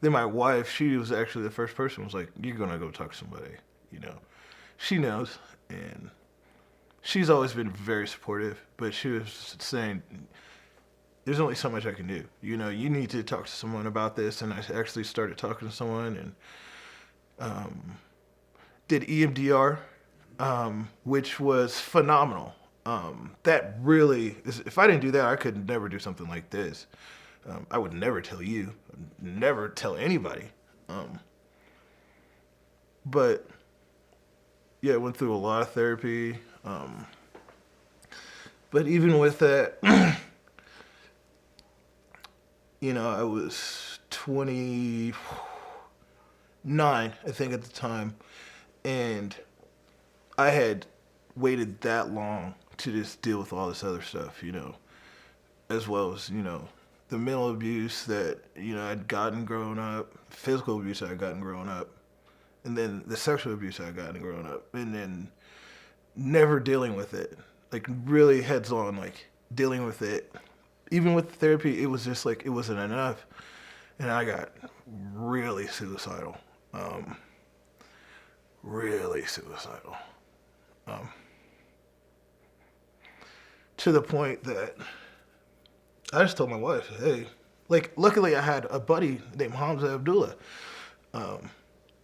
Then my wife, she was actually the first person who was like, "You're gonna go talk to somebody," you know. She knows, and she's always been very supportive. But she was saying, "There's only so much I can do. You know, you need to talk to someone about this." And I actually started talking to someone and did EMDR, which was phenomenal. That really is, if I didn't do that, I could never do something like this. I would never tell you, never tell anybody. Um, but yeah, I went through a lot of therapy. But even with that, I was 29, I think, at the time. And I had waited that long to just deal with all this other stuff, as well as, the mental abuse that, I'd gotten growing up, physical abuse I'd gotten growing up, and then the sexual abuse I'd gotten growing up, and then never dealing with it. Like, really heads on, like, dealing with it. Even with therapy, it was just like, it wasn't enough. And I got really suicidal. Um, really suicidal. Um, to the point that I just told my wife, hey, like, luckily I had a buddy named Hamza Abdullah, um,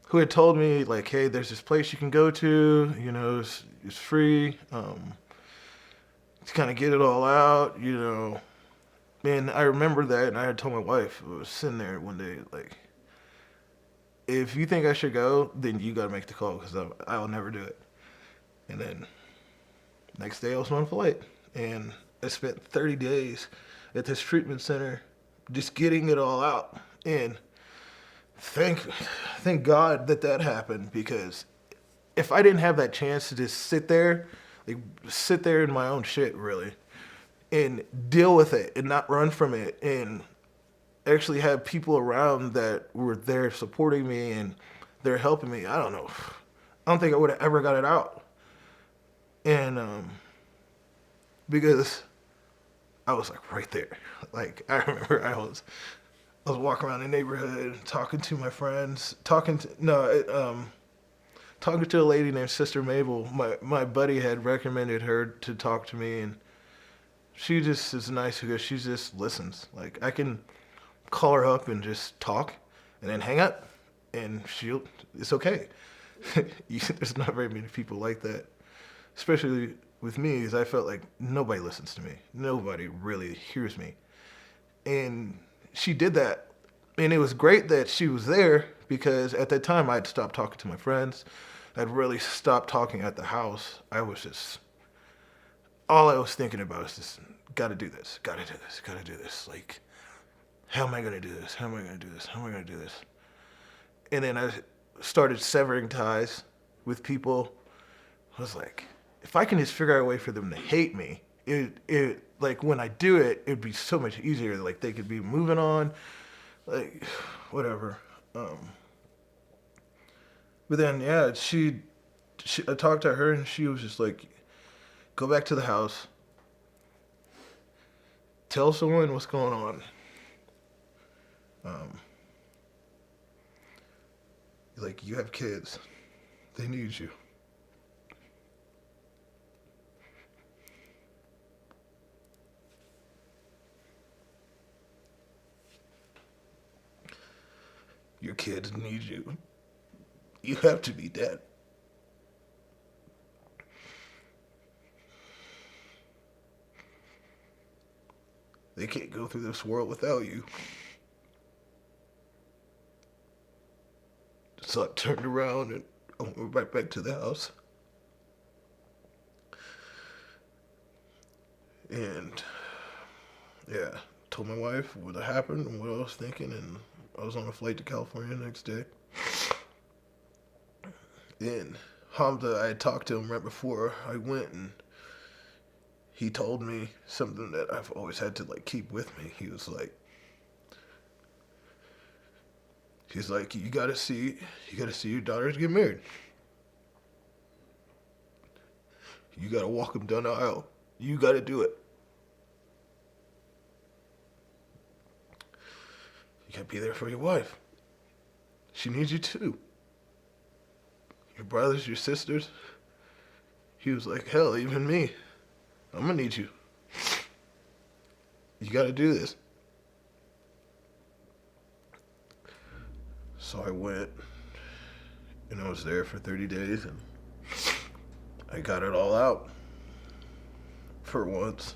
who had told me, like, hey, there's this place you can go to, it's free, to kind of get it all out. And I remember that, and I had told my wife, I was sitting there one day, like, if you think I should go, then you got to make the call, because I'll never do it. And then next day I was on flight, and I spent 30 days at this treatment center just getting it all out. And thank God that happened, because if I didn't have that chance to just sit there, like sit there in my own shit, really, and deal with it and not run from it, and actually have people around that were there supporting me and they're helping me, I don't know. I don't think I would have ever got it out. And because I was like right there. Like, I remember I was walking around the neighborhood talking to my friends, talking to a lady named Sister Mabel. My buddy had recommended her to talk to me, and she just is nice because she just listens. Like, I can call her up and just talk and then hang up, and it's okay. There's not very many people like that, especially with me, because I felt like nobody listens to me. Nobody really hears me. And she did that. And it was great that she was there, because at that time I'd stopped talking to my friends. I'd really stopped talking at the house. All I was thinking about is just, gotta do this, gotta do this, gotta do this. Like, how am I gonna do this? How am I gonna do this? How am I gonna do this? And then I started severing ties with people. I was like, if I can just figure out a way for them to hate me, it like, when I do it, it'd be so much easier. Like, they could be moving on, like, whatever. But then, yeah, I talked to her, and she was just like, go back to the house, tell someone what's going on. Um, like, you have kids, they need you. Your kids need you. You have to be dead. They can't go through this world without you. So I turned around and I went right back to the house. And yeah, told my wife what had happened and what I was thinking, and I was on a flight to California the next day. And Hamza, I had talked to him right before I went, and he told me something that I've always had to, like, keep with me. He's like, you gotta see your daughters get married. You gotta walk them down the aisle. You gotta do it. You gotta be there for your wife. She needs you too. Your brothers, your sisters. He was like, hell, even me. I'm gonna need you. You gotta do this. So I went, and I was there for 30 days, and I got it all out. For once.